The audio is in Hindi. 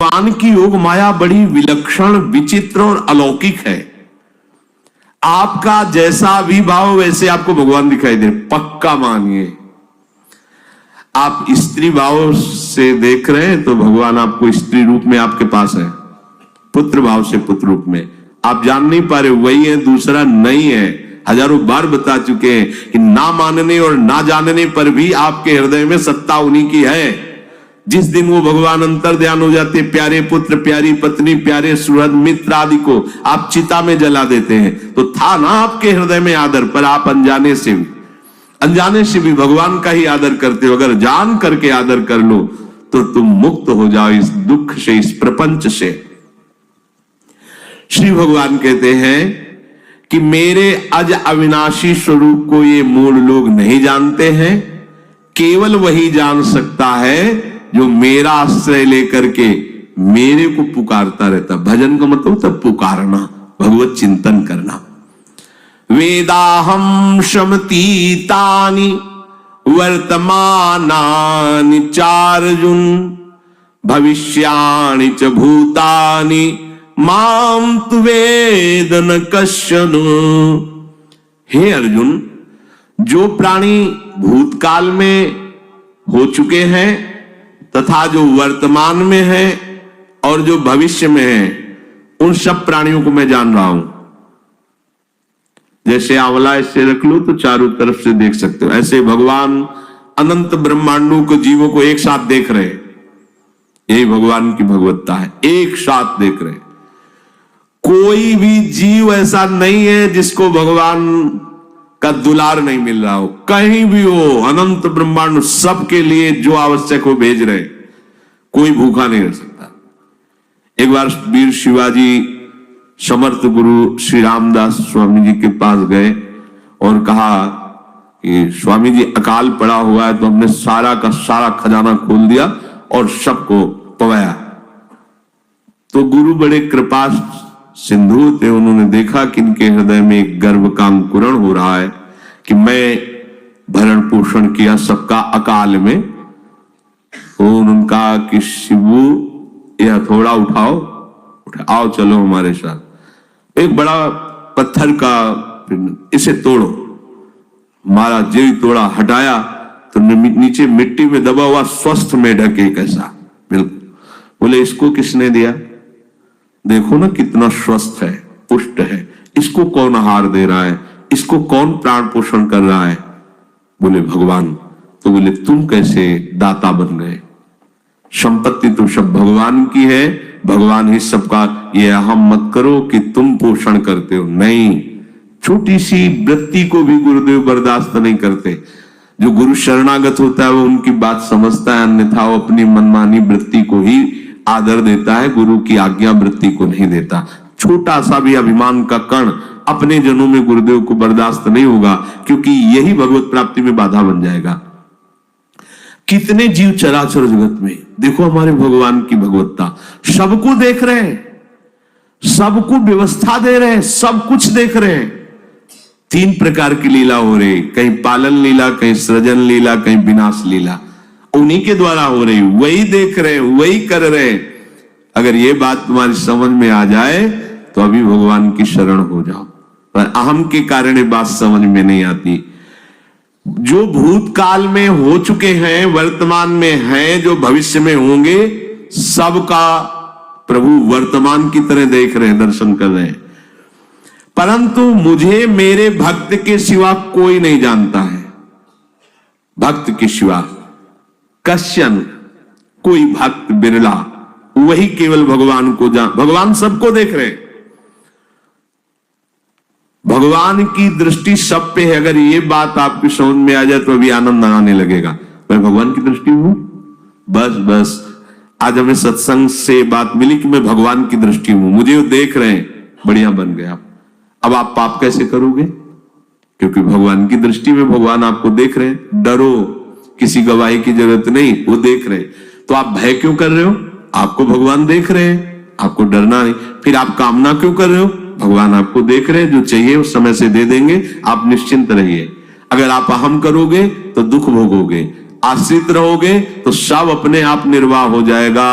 भगवान की योग माया बड़ी विलक्षण, विचित्र और अलौकिक है। आपका जैसा भी भाव वैसे आपको भगवान दिखाई दे, पक्का मानिए। आप स्त्री भाव से देख रहे हैं तो भगवान आपको स्त्री रूप में आपके पास है, पुत्र भाव से पुत्र रूप में आप जान नहीं पा रहे, वही है, दूसरा नहीं है। हजारों बार बता चुके हैं कि ना मानने और ना जानने पर भी आपके हृदय में सत्ता उन्हीं की है। जिस दिन वो भगवान अंतर ध्यान हो जाते, प्यारे पुत्र, प्यारी पत्नी, प्यारे सुहृद मित्र आदि को आप चिता में जला देते हैं, तो था ना आपके हृदय में आदर, पर आप अनजाने से भी भगवान का ही आदर करते हो। अगर जान करके आदर कर लो तो तुम मुक्त हो जाओ इस दुख से, इस प्रपंच से। श्री भगवान कहते हैं कि मेरे अज अविनाशी स्वरूप को ये मूल लोग नहीं जानते हैं, केवल वही जान सकता है जो मेरा आश्रय लेकर के मेरे को पुकारता रहता। भजन का मतलब होता पुकारना, भगवत चिंतन करना। वेदाहम शमतीतानि वर्तमानानि चार्जुन भविष्याणि च भूतानि माम तु वेद न कश्चन। हे अर्जुन, जो प्राणी भूतकाल में हो चुके हैं तथा जो वर्तमान में है और जो भविष्य में है, उन सब प्राणियों को मैं जान रहा हूं। जैसे आंवला ऐसे रख लो तो चारों तरफ से देख सकते हो, ऐसे भगवान अनंत ब्रह्मांडों को, जीवों को एक साथ देख रहे हैं। यही भगवान की भगवत्ता है, एक साथ देख रहे हैं। कोई भी जीव ऐसा नहीं है जिसको भगवान का दुलार नहीं मिल रहा हो, कहीं भी हो, अनंत ब्रह्मांड सबके लिए जो आवश्यक हो भेज रहे। कोई भूखा नहीं रह सकता। एक बार वीर शिवाजी समर्थ गुरु श्री रामदास स्वामी जी के पास गए और कहा कि स्वामी जी अकाल पड़ा हुआ है, तो हमने सारा का सारा खजाना खोल दिया और सबको पवाया। तो गुरु बड़े कृपा सिंधु थे, उन्होंने देखा कि इनके हृदय में एक गर्व का अंकुरण हो रहा है कि मैं भरण पोषण किया सबका अकाल में। तो उन्होंने कहा कि शिवू यह हथौड़ा उठाओ, आओ चलो हमारे साथ। एक बड़ा पत्थर का, इसे तोड़ो। हमारा जेल तोड़ा, हटाया तो नीचे मिट्टी में दबा हुआ स्वस्थ मेढक एक ऐसा, बिल्कुल। बोले इसको किसने दिया? देखो ना कितना स्वस्थ है, पुष्ट है, इसको कौन आहार दे रहा है, इसको कौन प्राण पोषण कर रहा है? बोले भगवान। तो बोले तुम कैसे दाता बन गए? संपत्ति तो सब भगवान की है, भगवान ही सबका, ये अहम मत करो कि तुम पोषण करते हो। नहीं, छोटी सी वृत्ति को भी गुरुदेव बर्दाश्त नहीं करते। जो गुरु शरणागत होता है वो उनकी बात समझता है, अन्यथा वो अपनी मनमानी वृत्ति को ही आदर देता है, गुरु की आज्ञा वृत्ति को नहीं देता। छोटा सा भी अभिमान का कण अपने जनों में गुरुदेव को बर्दाश्त नहीं होगा, क्योंकि यही भगवत प्राप्ति में बाधा बन जाएगा। कितने जीव चराचर जगत में देखो हमारे भगवान की भगवत्ता, सबको देख रहे हैं, सबको व्यवस्था दे रहे हैं, सब कुछ देख रहे हैं। 3 प्रकार की लीला हो रही, कहीं पालन लीला, कहीं सृजन लीला, कहीं विनाश लीला, उन्हीं के द्वारा हो रही, वही देख रहे हैं, वही कर रहे हैं। अगर ये बात तुम्हारी समझ में आ जाए तो अभी भगवान की शरण हो जाओ, पर अहम के कारण ये बात समझ में नहीं आती। जो भूतकाल में हो चुके हैं, वर्तमान में हैं, जो भविष्य में होंगे, सबका प्रभु वर्तमान की तरह देख रहे हैं, दर्शन कर रहे हैं। परंतु मुझे मेरे भक्त के सिवा कोई नहीं जानता है। भक्त के सिवा कश्यन, कोई भक्त बिरला, वही केवल भगवान को जान। भगवान सबको देख रहे हैं, भगवान की दृष्टि सब पे है। अगर ये बात आपकी समझ में आ जाए तो अभी आनंद आने लगेगा। मैं भगवान की दृष्टि हूं, बस आज हमें सत्संग से बात मिली कि मैं भगवान की दृष्टि हूं, मुझे वो देख रहे हैं, बढ़िया बन गए आप। अब आप पाप कैसे करोगे? क्योंकि भगवान की दृष्टि में भगवान आपको देख रहे हैं। डरो, किसी गवाही की जरूरत नहीं, वो देख रहे हैं। तो आप भय क्यों कर रहे हो? आपको भगवान देख रहे हैं, आपको डरना नहीं। फिर आप कामना क्यों कर रहे हो? भगवान आपको देख रहे हैं, जो चाहिए उस समय से दे देंगे, आप निश्चिंत रहिए। अगर आप अहम करोगे तो दुख भोगोगे, आश्रित रहोगे तो सब अपने आप निर्वाह हो जाएगा।